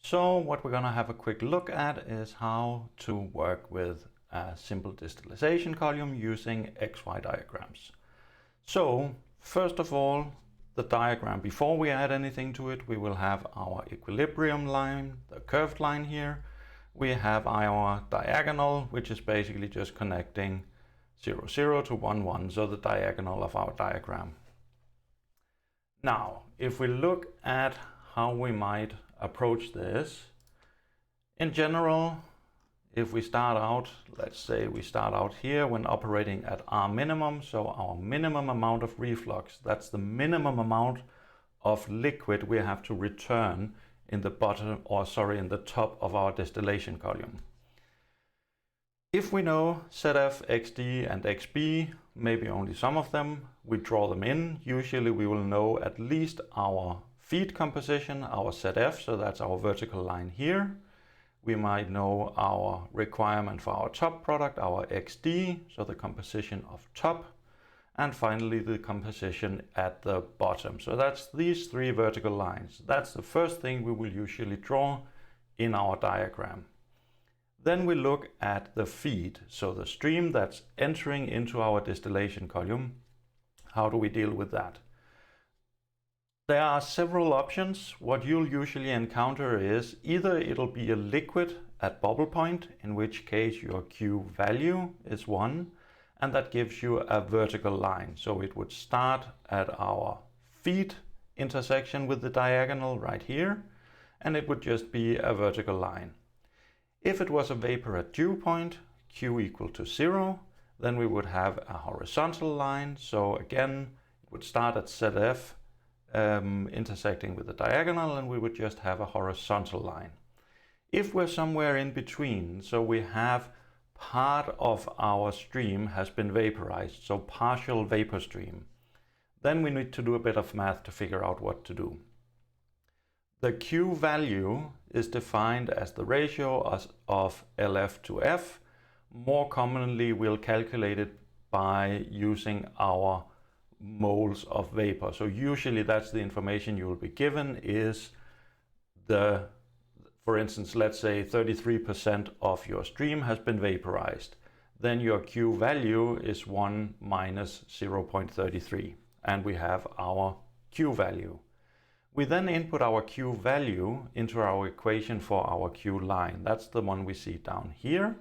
So what we're going to have a quick look at is how to work with a simple distillation column using XY diagrams. So first of all, the diagram, before we add anything to it, we will have our equilibrium line, the curved line here. We have our diagonal, which is basically just connecting 0, 0 to 1, 1, so the diagonal of our diagram. Now, if we look at how we might approach this, in general, if we start out, let's say we start out here when operating at R minimum, so our minimum amount of reflux, that's the minimum amount of liquid we have to return in the bottom, in the top of our distillation column. If we know ZF, XD and XB, maybe only some of them, we draw them in. Usually we will know at least our feed composition, our ZF, so that's our vertical line here. We might know our requirement for our top product, our XD, so the composition of top, and finally the composition at the bottom. So that's these three vertical lines. That's the first thing we will usually draw in our diagram. Then we look at the feed, so the stream that's entering into our distillation column. How do we deal with that? There are several options. What you'll usually encounter is either it'll be a liquid at bubble point, in which case your Q value is 1, and that gives you a vertical line. So it would start at our feed intersection with the diagonal right here, and it would just be a vertical line. If it was a vapor at dew point, Q equal to 0, then we would have a horizontal line. So again, it would start at ZF intersecting with the diagonal, and we would just have a horizontal line. If we're somewhere in between, so we have part of our stream has been vaporized, so partial vapor stream, then we need to do a bit of math to figure out what to do. The Q value is defined as the ratio of LF to F. More commonly, we'll calculate it by using our moles of vapor. So usually that's the information you will be given is for instance, let's say 33% of your stream has been vaporized. Then your Q value is 1 minus 0.33, and we have our Q value. We then input our Q value into our equation for our Q line. That's the one we see down here.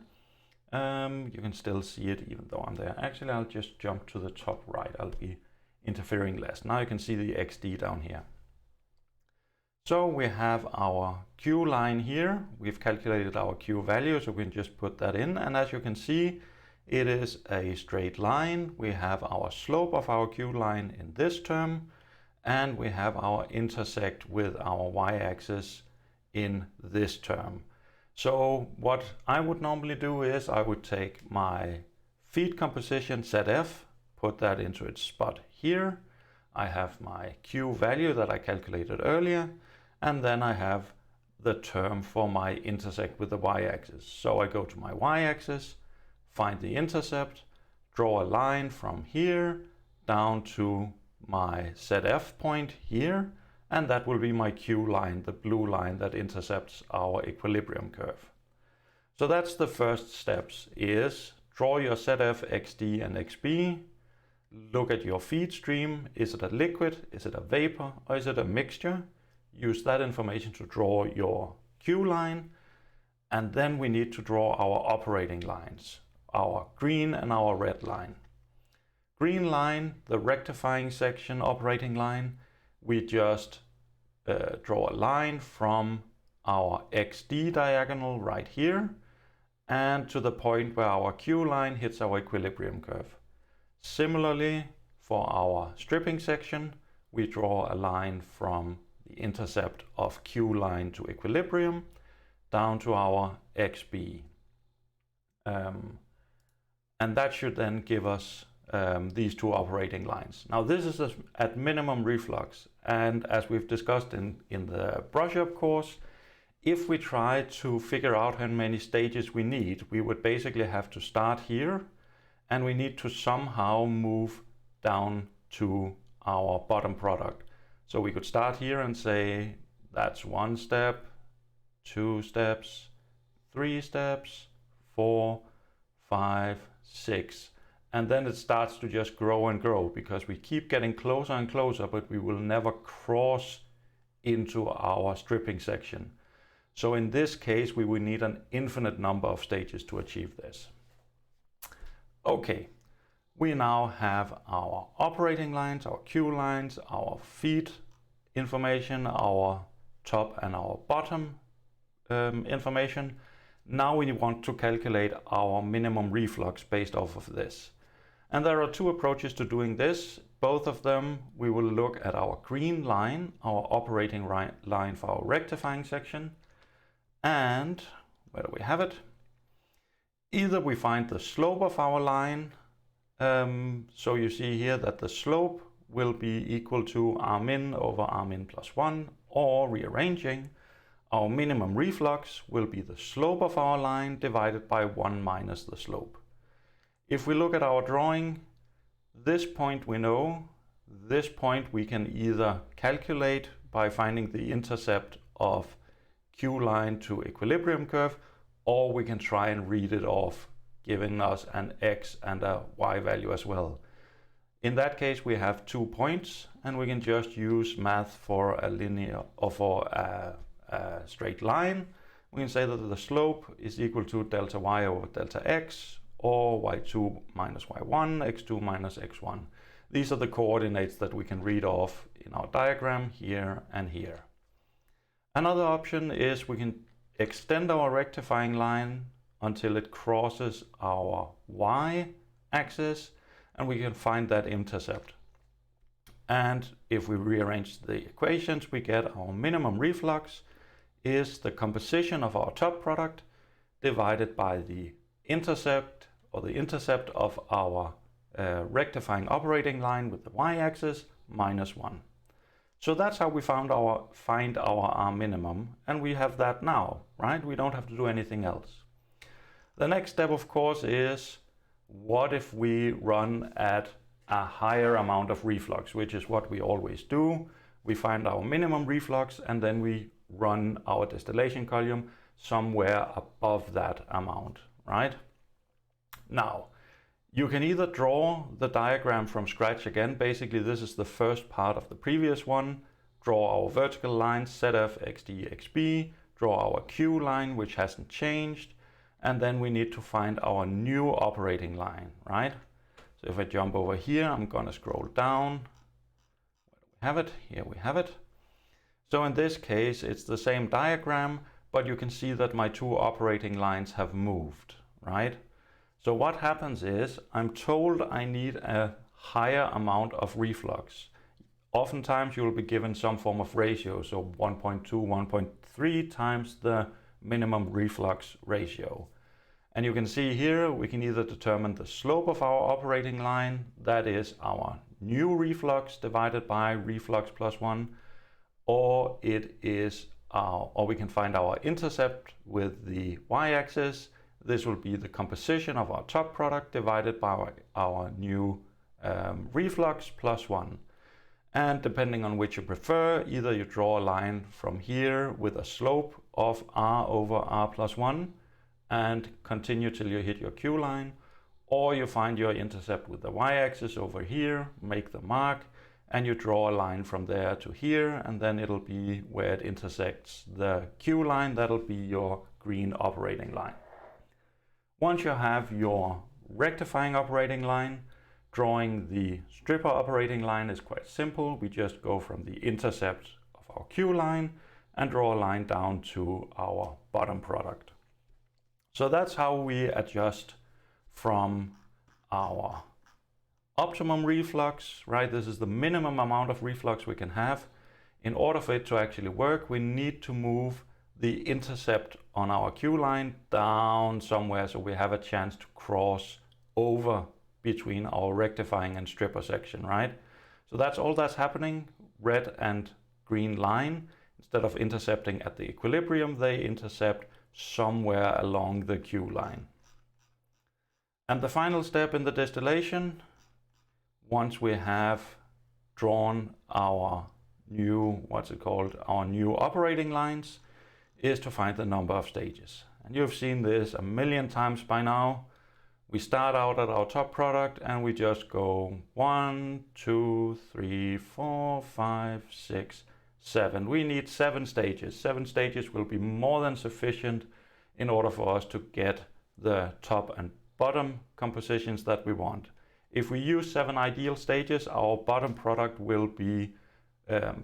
You can still see it even though I'm there. Actually, I'll just jump to the top right. I'll be interfering less. Now you can see the XD down here. So we have our Q line here. We've calculated our Q value, so we can just put that in. And as you can see, it is a straight line. We have our slope of our Q line in this term, and we have our intersect with our y-axis in this term. So what I would normally do is I would take my feed composition ZF, put that into its spot here. I have my Q value that I calculated earlier, and then I have the term for my intersect with the y-axis. So I go to my y-axis, find the intercept, draw a line from here down to my ZF point here, and that will be my Q line, the blue line that intercepts our equilibrium curve. So that's the first steps, is draw your ZF, XD and XB, look at your feed stream. Is it a liquid, is it a vapor, or is it a mixture? Use that information to draw your Q line, and then we need to draw our operating lines, our green and our red line. Green line, the rectifying section operating line, we just draw a line from our XD diagonal right here and to the point where our Q line hits our equilibrium curve. Similarly, for our stripping section, we draw a line from the intercept of Q line to equilibrium down to our XB. And that should then give us these two operating lines. Now this is at minimum reflux, and as we've discussed in the brush-up course, if we try to figure out how many stages we need, we would basically have to start here, and we need to somehow move down to our bottom product. So we could start here and say that's one step, 2 steps, 3 steps, 4, 5, 6. And then it starts to just grow and grow because we keep getting closer and closer, but we will never cross into our stripping section. So in this case, we will need an infinite number of stages to achieve this. Okay, we now have our operating lines, our queue lines, our feed information, our top and our bottom information. Now we want to calculate our minimum reflux based off of this. And there are 2 approaches to doing this. Both of them, we will look at our green line, our operating line for our rectifying section. And where do we have it? Either we find the slope of our line. So you see here that the slope will be equal to Rmin over Rmin plus 1, or rearranging, our minimum reflux will be the slope of our line divided by 1 minus the slope. If we look at our drawing, this point we know, this point we can either calculate by finding the intercept of Q line to equilibrium curve, or we can try and read it off, giving us an X and a Y value as well. In that case, we have 2 points, and we can just use math for a linear or for a straight line. We can say that the slope is equal to delta y over delta x, or y2 minus y1, x2 minus x1. These are the coordinates that we can read off in our diagram here and here. Another option is we can extend our rectifying line until it crosses our y-axis, and we can find that intercept. And if we rearrange the equations, we get our minimum reflux is the composition of our top product divided by the intercept, or the intercept of our rectifying operating line with the y-axis minus 1. So that's how we find our R minimum, and we have that now, right? We don't have to do anything else. The next step, of course, is what if we run at a higher amount of reflux, which is what we always do. We find our minimum reflux and then we run our distillation column somewhere above that amount, right? Now, you can either draw the diagram from scratch again. Basically, this is the first part of the previous one. Draw our vertical lines, ZF, XD, XB. Draw our Q line, which hasn't changed. And then we need to find our new operating line, right? So if I jump over here, I'm gonna scroll down. Where do we have it? Here we have it. So in this case, it's the same diagram, but you can see that my 2 operating lines have moved, right? So what happens is, I'm told I need a higher amount of reflux. Oftentimes you will be given some form of ratio, so 1.2, 1.3 times the minimum reflux ratio. And you can see here, we can either determine the slope of our operating line, that is our new reflux divided by reflux plus 1, or it is or we can find our intercept with the y-axis. This will be the composition of our top product divided by our new reflux plus 1. And depending on which you prefer, either you draw a line from here with a slope of R over R plus 1 and continue till you hit your Q line, or you find your intercept with the y-axis over here, make the mark, and you draw a line from there to here, and then it'll be where it intersects the Q line. That'll be your green operating line. Once you have your rectifying operating line, drawing the stripper operating line is quite simple. We just go from the intercept of our Q line and draw a line down to our bottom product. So that's how we adjust from our optimum reflux, right? This is the minimum amount of reflux we can have. In order for it to actually work, we need to move the intercept on our Q line down somewhere so we have a chance to cross over between our rectifying and stripper section, right? So that's all that's happening. Red and green line, instead of intercepting at the equilibrium, they intercept somewhere along the Q line. And the final step in the distillation, once we have drawn our new, our new operating lines, is to find the number of stages. And you've seen this a million times by now. We start out at our top product and we just go 1, 2, 3, 4, 5, 6, 7. We need 7 stages. 7 stages will be more than sufficient in order for us to get the top and bottom compositions that we want. If we use 7 ideal stages, our bottom product will be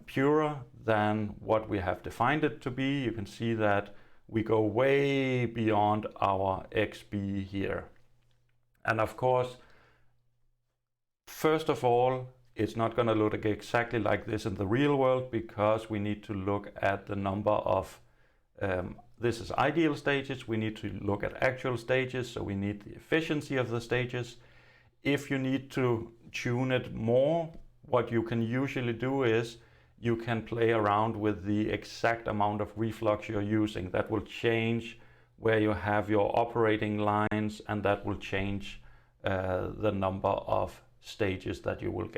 purer than what we have defined it to be. You can see that we go way beyond our XB here. And of course, first of all, it's not going to look exactly like this in the real world, because we need to look at the number of, this is ideal stages, we need to look at actual stages, so we need the efficiency of the stages. If you need to tune it more, what you can usually do is you can play around with the exact amount of reflux you're using. That will change where you have your operating lines, and that will change the number of stages that you will get.